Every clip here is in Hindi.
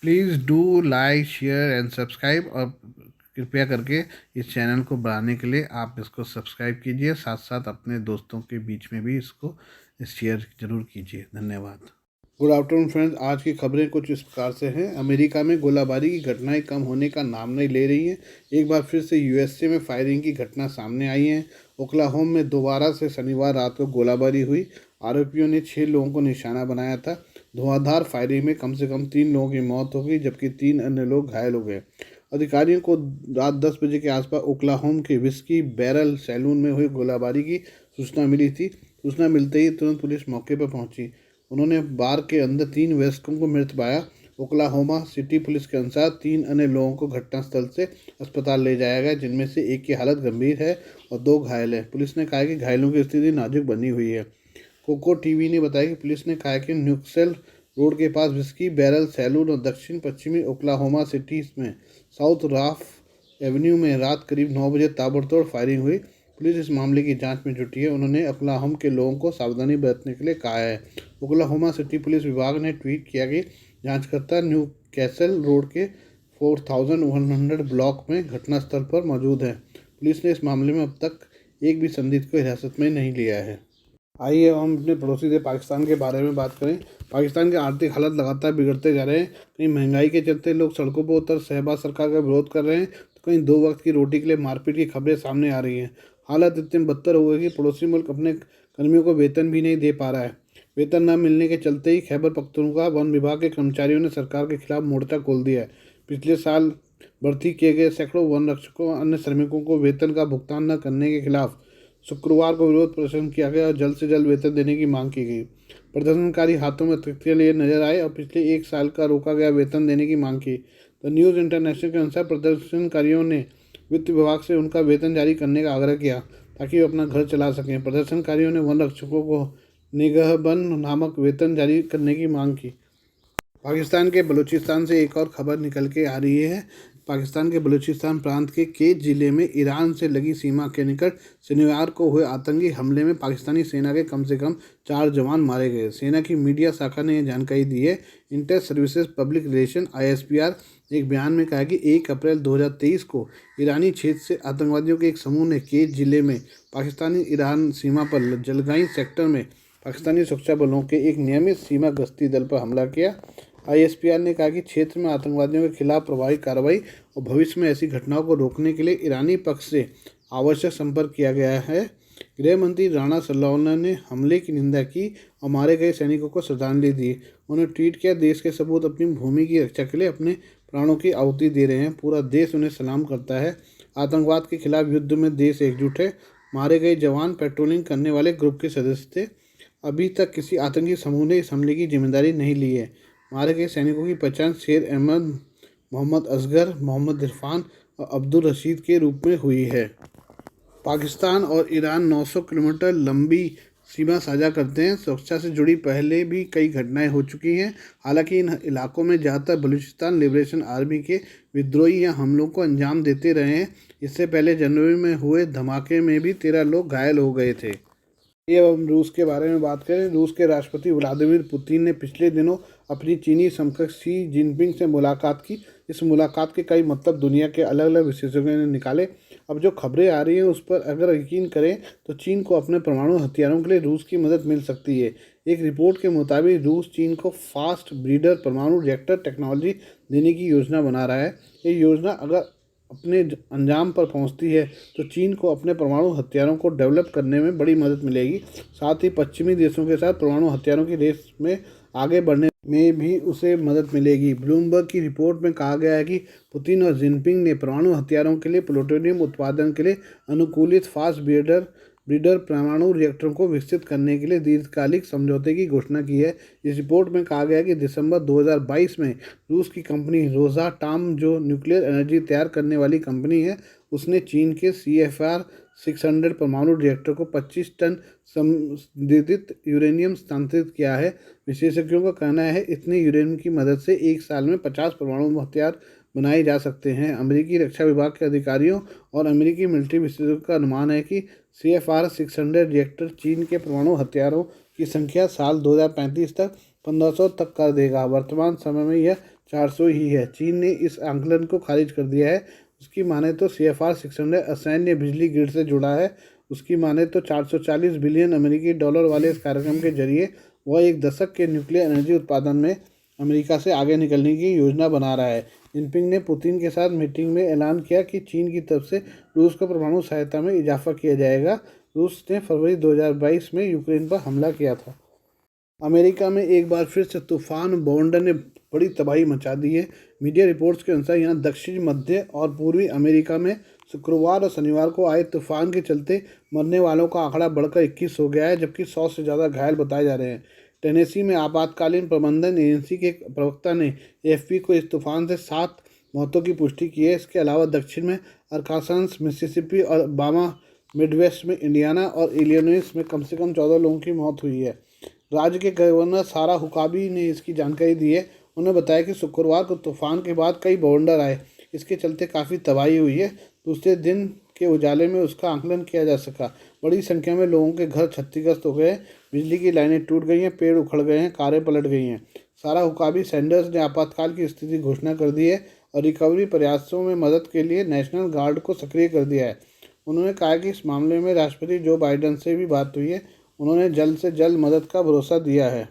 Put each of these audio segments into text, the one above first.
Please do like share and subscribe, और कृपया करके इस चैनल को बढ़ाने के लिए आप इसको सब्सक्राइब कीजिए, साथ साथ अपने दोस्तों के बीच में भी इसको शेयर ज़रूर कीजिए। धन्यवाद। गुड आफ्टरनून फ्रेंड्स, आज की खबरें कुछ इस प्रकार से हैं। अमेरिका में गोलाबारी की घटनाएं कम होने का नाम नहीं ले रही हैं। एक बार फिर से यूएसए में फायरिंग की घटना सामने आई है। ओक्लाहोमा में दोबारा से शनिवार रात को गोलाबारी हुई। आरोपियों ने 6 लोगों को निशाना बनाया था। धुआंधार फायरिंग में कम से कम 3 लोगों की मौत हो गई, जबकि 3 अन्य लोग घायल हो गए। अधिकारियों को रात 10 बजे के आसपास ओक्लाहोमा के विस्की बैरल सैलून में हुई गोलाबारी की सूचना मिली थी। सूचना मिलते ही तुरंत पुलिस मौके पर पहुंची। उन्होंने बार के अंदर 3 वयस्कों को मृत पाया। ओक्लाहोमा सिटी पुलिस के अनुसार 3 अन्य लोगों को घटनास्थल से अस्पताल ले जाया गया, जिनमें से एक की हालत गंभीर है और 2 घायल है। पुलिस ने कहा कि घायलों की स्थिति नाजुक बनी हुई है। कोको टीवी ने बताया कि पुलिस ने कहा कि न्यूक्सेल रोड के पास विस्की बैरल सैलून और दक्षिण पश्चिमी ओक्लाहोमा सिटी में साउथ राफ एवेन्यू में रात करीब 9 बजे ताबड़तोड़ फायरिंग हुई। पुलिस इस मामले की जांच में जुटी है। उन्होंने ओक्लाहोमा के लोगों को सावधानी बरतने के लिए कहा है। ओक्लाहोमा सिटी पुलिस विभाग ने ट्वीट किया कि जांचकर्ता न्यू कैसल रोड के 4100 ब्लॉक में घटनास्थल पर मौजूद है। पुलिस ने इस मामले में अब तक एक भी संदिग्ध को हिरासत में नहीं लिया है। आइए हम अपने पड़ोसी देश पाकिस्तान के बारे में बात करें। पाकिस्तान के आर्थिक हालत लगातार बिगड़ते जा रहे हैं। कहीं महंगाई के चलते लोग सड़कों पर उतर शहबाज सरकार का विरोध कर रहे हैं, तो कहीं 2 वक्त की रोटी के लिए मारपीट की खबरें सामने आ रही हैं। हालत इतनी बदतर हो गई कि पड़ोसी मुल्क अपने कर्मियों को वेतन भी नहीं दे पा रहा है। वेतन न मिलने के चलते ही खैबर पख्तूनख्वा वन विभाग के कर्मचारियों ने सरकार के खिलाफ मोर्चा खोल दिया है। पिछले साल भर्ती किए गए सैकड़ों वन रक्षकों और अन्य श्रमिकों को वेतन का भुगतान न करने के खिलाफ शुक्रवार को विरोध प्रदर्शन किया गया और जल्द से जल्द वेतन देने की मांग की गई। प्रदर्शनकारी हाथों में तख्तियां लिए नजर आए और पिछले 1 साल का रोका गया वेतन देने की मांग की। द न्यूज़ इंटरनेशनल के अनुसार प्रदर्शनकारियों ने वित्त विभाग से उनका वेतन जारी करने का आग्रह किया ताकि वे अपना घर चला सकें। प्रदर्शनकारियों ने वन रक्षकों को निगहबंद नामक वेतन जारी करने की मांग की। पाकिस्तान के बलूचिस्तान से एक और खबर निकल के आ रही है। पाकिस्तान के बलूचिस्तान प्रांत के केच जिले में ईरान से लगी सीमा के निकट शनिवार को हुए आतंकी हमले में पाकिस्तानी सेना के कम से कम 4 जवान मारे गए। सेना की मीडिया शाखा ने यह जानकारी दी है। Inter services public relation ISPR ने एक बयान में कहा कि 1 अप्रैल 2023 को ईरानी क्षेत्र से आतंकवादियों के एक समूह ने केच जिले में पाकिस्तानी ईरान सीमा पर जलगाई सेक्टर में पाकिस्तानी सुरक्षा बलों के एक नियमित सीमा गश्ती दल पर हमला किया। ISPR ने कहा कि क्षेत्र में आतंकवादियों के खिलाफ प्रभावी कार्रवाई और भविष्य में ऐसी घटनाओं को रोकने के लिए ईरानी पक्ष से आवश्यक संपर्क किया गया है। गृह मंत्री राणा सल्लाउल्लाह ने हमले की निंदा की और मारे गए सैनिकों को श्रद्धांजलि दी। उन्होंने ट्वीट किया, देश के सबूत अपनी भूमि की रक्षा के लिए अपने प्राणों की आहुति दे रहे हैं। पूरा देश उन्हें सलाम करता है। आतंकवाद के खिलाफ युद्ध में देश एकजुट है। मारे गए जवान पेट्रोलिंग करने वाले ग्रुप के सदस्य थे। अभी तक किसी आतंकी समूह ने इस हमले की जिम्मेदारी नहीं ली है। मारे गए सैनिकों की पहचान शेर अहमद, मोहम्मद असगर, मोहम्मद इरफान और अब्दुल रशीद के रूप में हुई है। पाकिस्तान और ईरान 900 किलोमीटर लंबी सीमा साझा करते हैं। सुरक्षा से जुड़ी पहले भी कई घटनाएं हो चुकी हैं। हालांकि इन इलाकों में ज़्यादातर बलूचिस्तान लिबरेशन आर्मी के विद्रोही या हमलों को अंजाम देते रहे हैं। इससे पहले जनवरी में हुए धमाके में भी 13 लोग घायल हो गए थे। ये अब हम रूस के बारे में बात करें। रूस के राष्ट्रपति व्लादिमीर पुतिन ने पिछले दिनों अपनी चीनी समकक्ष शी जिनपिंग से मुलाकात की। इस मुलाकात के कई मतलब दुनिया के अलग अलग विशेषज्ञों ने निकाले। अब जो खबरें आ रही हैं उस पर अगर यकीन करें तो चीन को अपने परमाणु हथियारों के लिए रूस की मदद मिल सकती है। एक रिपोर्ट के मुताबिक रूस चीन को फास्ट ब्रीडर परमाणु रिएक्टर टेक्नोलॉजी देने की योजना बना रहा है। ये योजना अगर अपने अंजाम पर पहुंचती है तो चीन को अपने परमाणु हथियारों को डेवलप करने में बड़ी मदद मिलेगी। साथ ही पश्चिमी देशों के साथ परमाणु हथियारों की रेस में आगे बढ़ने में भी उसे मदद मिलेगी। ब्लूमबर्ग की रिपोर्ट में कहा गया है कि पुतिन और जिनपिंग ने परमाणु हथियारों के लिए प्लूटोनियम उत्पादन के लिए अनुकूलित फास्ट ब्रीडर परमाणु रिएक्टरों को विकसित करने के लिए दीर्घकालिक समझौते की घोषणा की है। इस रिपोर्ट में कहा गया है कि दिसंबर 2022 में रूस की कंपनी रोसाटॉम, जो न्यूक्लियर एनर्जी तैयार करने वाली कंपनी है, उसने चीन के CFR 600 परमाणु रिएक्टर को 25 टन संदिग्ध यूरेनियम स्थानांतरित किया है। विशेषज्ञों का कहना है इतने यूरेनियम की मदद से 1 साल में 50 परमाणु हथियार बनाए जा सकते हैं। अमेरिकी रक्षा विभाग के अधिकारियों और अमेरिकी मिलिट्री विशेषज्ञों का अनुमान है कि CFR 600 रिएक्टर चीन के परमाणु हथियारों की संख्या साल 2035 तक 1500 तक कर देगा। वर्तमान समय में यह 400 ही है। चीन ने इस आंकलन को खारिज कर दिया है। उसकी माने तो CFR 600 असैन्य बिजली ग्रिड से जुड़ा है। उसकी माने तो 440 बिलियन अमेरिकी डॉलर वाले इस कार्यक्रम के जरिए वह एक दशक के न्यूक्लियर एनर्जी उत्पादन में अमेरिका से आगे निकलने की योजना बना रहा है। जिनपिंग ने पुतिन के साथ मीटिंग में ऐलान किया कि चीन की तरफ से रूस को परमाणु सहायता में इजाफा किया जाएगा। रूस ने फरवरी 2022 में यूक्रेन पर हमला किया था। अमेरिका में एक बार फिर से तूफान बवंडर ने बड़ी तबाही मचा दी है। मीडिया रिपोर्ट्स के अनुसार यहाँ दक्षिण मध्य और पूर्वी अमेरिका में शुक्रवार और शनिवार को आए तूफान के चलते मरने वालों का आंकड़ा बढ़कर 21 हो गया है, जबकि 100 से ज़्यादा घायल बताए जा रहे हैं। टेनेसी में आपातकालीन प्रबंधन एजेंसी के एक प्रवक्ता ने AFP को इस तूफान से 7 मौतों की पुष्टि की है। इसके अलावा दक्षिण में अरकानसास, मिसिसिपी और अलाबामा, मिडवेस्ट में इंडियाना और इलिनॉइस में कम से कम 14 लोगों की मौत हुई है। राज्य के गवर्नर सारा हुकाबी ने इसकी जानकारी दी है। उन्होंने बताया कि शुक्रवार को तूफान के बाद कई बवंडर आए, इसके चलते काफ़ी तबाही हुई है। दूसरे दिन के उजाले में उसका आकलन किया जा सका। बड़ी संख्या में लोगों के घर क्षतिग्रस्त हो गए, बिजली की लाइनें टूट गई हैं, पेड़ उखड़ गए हैं, कारें पलट गई हैं। सारा हुकाबी सैंडर्स ने आपातकाल की स्थिति घोषणा कर दी है और रिकवरी प्रयासों में मदद के लिए नेशनल गार्ड को सक्रिय कर दिया है। उन्होंने कहा कि इस मामले में राष्ट्रपति जो बाइडेन से भी बात हुई है। उन्होंने जल्द से जल्द मदद का भरोसा दिया है।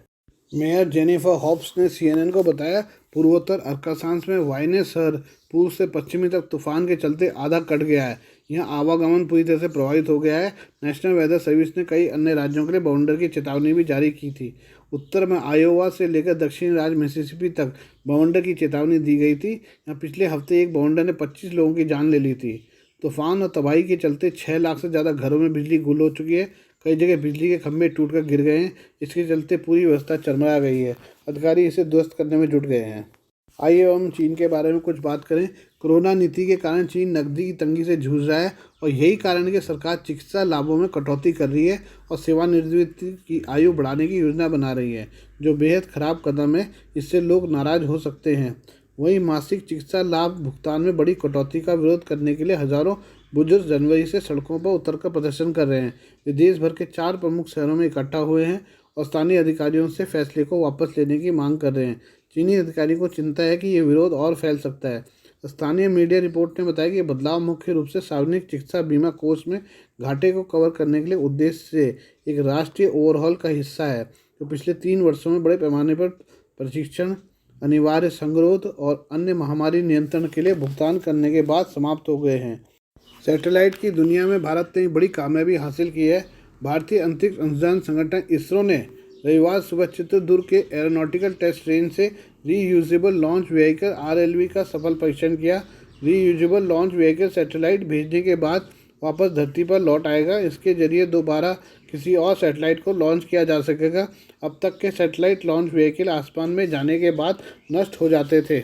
मेयर जेनिफर हॉब्स ने CNN को बताया, पूर्वोत्तर अरकानसास में वाइने शहर पूर्व से पश्चिमी तक तूफान के चलते आधा कट गया है। यहाँ आवागमन पूरी तरह से प्रभावित हो गया है। नेशनल वेदर सर्विस ने कई अन्य राज्यों के लिए बवंडर की चेतावनी भी जारी की थी। उत्तर में आयोवा से लेकर दक्षिणी राज्य मिसिसिपी तक बवंडर की चेतावनी दी गई थी। यहाँ पिछले हफ्ते एक बवंडर ने 25 लोगों की जान ले ली थी। तूफान और तबाही के चलते 6 लाख से ज़्यादा घरों में बिजली गुल हो चुकी है। कई जगह बिजली के खंभे टूटकर गिर गए हैं। इसके चलते पूरी व्यवस्था चरमरा गई है। अधिकारी इसे दुरुस्त करने में जुट गए हैं। आइए हम चीन के बारे में कुछ बात करें। कोरोना नीति के कारण चीन नकदी की तंगी से जूझ रहा है और यही कारण है कि सरकार चिकित्सा लाभों में कटौती कर रही है और सेवानिवृत्ति की आयु बढ़ाने की योजना बना रही है, जो बेहद खराब कदम है। इससे लोग नाराज हो सकते हैं। वहीं मासिक चिकित्सा लाभ भुगतान में बड़ी कटौती का विरोध करने के लिए हजारों बुजुर्ग जनवरी से सड़कों पर उतरकर प्रदर्शन कर रहे हैं। वे देश भर के 4 प्रमुख शहरों में इकट्ठा हुए हैं और स्थानीय अधिकारियों से फैसले को वापस लेने की मांग कर रहे हैं। चीनी अधिकारियों को चिंता है कि ये विरोध और फैल सकता है। स्थानीय मीडिया रिपोर्ट ने बताया कि ये बदलाव मुख्य रूप से सार्वजनिक चिकित्सा बीमा कोष में घाटे को कवर करने के लिए उद्देश्य से एक राष्ट्रीय ओवरहॉल का हिस्सा है, जो पिछले 3 वर्षों में बड़े पैमाने पर प्रशिक्षण, अनिवार्य संगरोध और अन्य महामारी नियंत्रण के लिए भुगतान करने के बाद समाप्त हो गए हैं। सैटेलाइट की दुनिया में भारत ने बड़ी कामयाबी हासिल की है। भारतीय अंतरिक्ष अनुसंधान संगठन इसरो ने रविवार सुबह चित्रदुर्ग के एरोनॉटिकल टेस्ट रेंज से रीयूजेबल लॉन्च व्हीकल RLV का सफल परीक्षण किया। रीयूजेबल लॉन्च व्हीकल सैटेलाइट भेजने के बाद वापस धरती पर लौट आएगा। इसके जरिए दोबारा किसी और सैटेलाइट को लॉन्च किया जा सकेगा। अब तक के सैटेलाइट लॉन्च व्हीकल आसमान में जाने के बाद नष्ट हो जाते थे।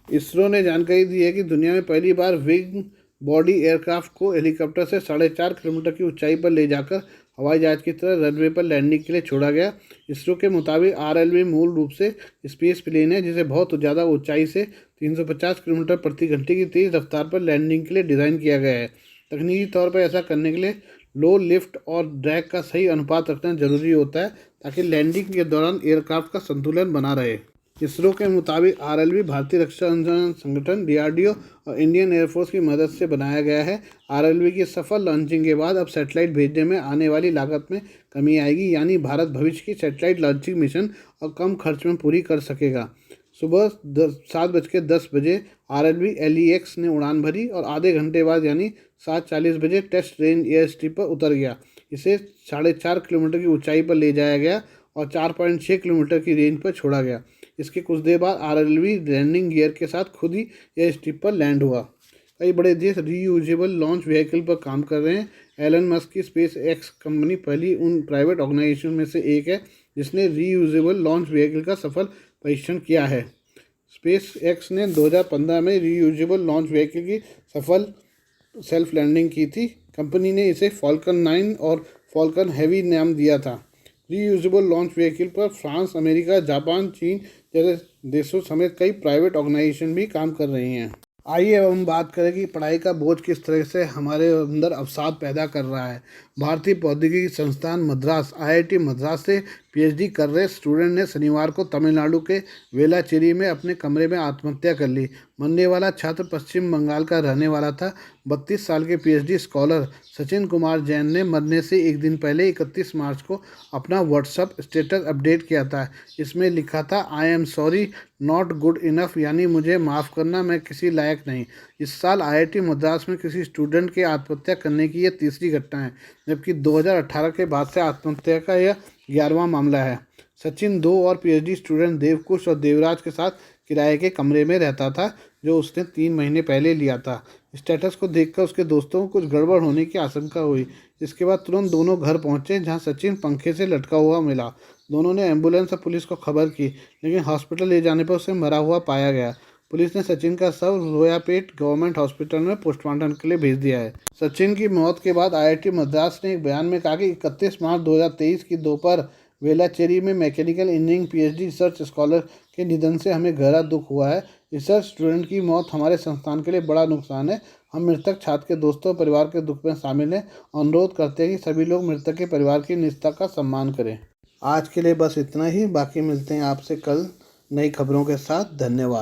इसरो ने जानकारी दी है कि दुनिया में पहली बार विंग बॉडी एयरक्राफ्ट को हेलीकॉप्टर से 4.5 किलोमीटर की ऊंचाई पर ले जाकर हवाई जहाज की तरह रनवे पर लैंडिंग के लिए छोड़ा गया। इसरो के मुताबिक RLV मूल रूप से स्पेस प्लेन है, जिसे बहुत ज़्यादा ऊंचाई से 350 किलोमीटर प्रति घंटे की तेज़ रफ्तार पर लैंडिंग के लिए डिज़ाइन किया गया है। तकनीकी तौर पर ऐसा करने के लिए लो लिफ्ट और ड्रैग का सही अनुपात रखना जरूरी होता है, ताकि लैंडिंग के दौरान एयरक्राफ्ट का संतुलन बना रहे। इसरो के मुताबिक RLV भारतीय रक्षा अनुसंधान संगठन DRDO और इंडियन एयरफोर्स की मदद से बनाया गया है। RLV की सफल लॉन्चिंग के बाद अब सैटेलाइट भेजने में आने वाली लागत में कमी आएगी, यानी भारत भविष्य की सैटेलाइट लॉन्चिंग मिशन और कम खर्च में पूरी कर सकेगा। सुबह 7:10 बजे RLV LEX ने उड़ान भरी और आधे घंटे बाद यानी 7:40 बजे टेस्ट रेंज एयरस्ट्रिप पर उतर गया। इसे 4.5 किलोमीटर की ऊंचाई पर ले जाया गया और 4.6 किलोमीटर की रेंज पर छोड़ा गया। इसके कुछ देर बाद RLV लैंडिंग गियर के साथ खुद ही एयर स्ट्रिप पर लैंड हुआ। कई बड़े देश रीयूजेबल लॉन्च व्हीकल पर काम कर रहे हैं। एलन मस्क की स्पेस एक्स कंपनी पहली उन प्राइवेट ऑर्गेनाइजेशन में से एक है जिसने रीयूजेबल लॉन्च व्हीकल का सफल परीक्षण किया है। स्पेस एक्स ने 2015 में रीयूजेबल लॉन्च व्हीकल की सफल सेल्फ लैंडिंग की थी। कंपनी ने इसे फॉल्कन 9 और फॉल्कन हैवी नाम दिया था। रीयूजेबल लॉन्च व्हीकल पर फ्रांस, अमेरिका, जापान, चीन जैसे देशों समेत कई प्राइवेट ऑर्गेनाइजेशन भी काम कर रही हैं। आइए अब हम बात करें कि पढ़ाई का बोझ किस तरह से हमारे अंदर अवसाद पैदा कर रहा है। भारतीय प्रौद्योगिकी संस्थान मद्रास IIT मद्रास से PhD कर रहे स्टूडेंट ने शनिवार को तमिलनाडु के वेलाचेरी में अपने कमरे में आत्महत्या कर ली। मरने वाला छात्र पश्चिम बंगाल का रहने वाला था। 32 साल के PhD स्कॉलर सचिन कुमार जैन ने मरने से एक दिन पहले 31 मार्च को अपना व्हाट्सएप स्टेटस अपडेट किया था। इसमें लिखा था, I am sorry not good enough, यानी मुझे माफ़ करना, मैं किसी लायक नहीं। इस साल IIT मद्रास में किसी स्टूडेंट के आत्महत्या करने की यह तीसरी घटना है, जबकि 2018 के बाद से आत्महत्या का यह 11वां मामला है। सचिन 2 और PhD स्टूडेंट देवकुश और देवराज के साथ किराए के कमरे में रहता था, जो उसने 3 महीने पहले लिया था। स्टेटस को देखकर उसके दोस्तों को कुछ गड़बड़ होने की आशंका हुई। इसके बाद तुरंत दोनों घर पहुंचे, जहां सचिन पंखे से लटका हुआ मिला। दोनों ने एम्बुलेंस और पुलिस को खबर की, लेकिन हॉस्पिटल ले जाने पर उसे मरा हुआ पाया गया। पुलिस ने सचिन का शव रोयापेट गवर्नमेंट हॉस्पिटल में पोस्टमार्टम के लिए भेज दिया है। सचिन की मौत के बाद IIT मद्रास ने एक बयान में कहा कि 31 मार्च 2023 की दोपहर वेलाचेरी में mechanical engineering PhD research scholar के निधन से हमें गहरा दुख हुआ है। रिसर्च स्टूडेंट की मौत हमारे संस्थान के लिए बड़ा नुकसान है। हम मृतक छात्र के दोस्तों और परिवार के दुख में शामिल हैं। अनुरोध करते हैं कि सभी लोग मृतक के परिवार की निजता का सम्मान करें। आज के लिए बस इतना ही। बाकी मिलते हैं आपसे कल नई खबरों के साथ। धन्यवाद।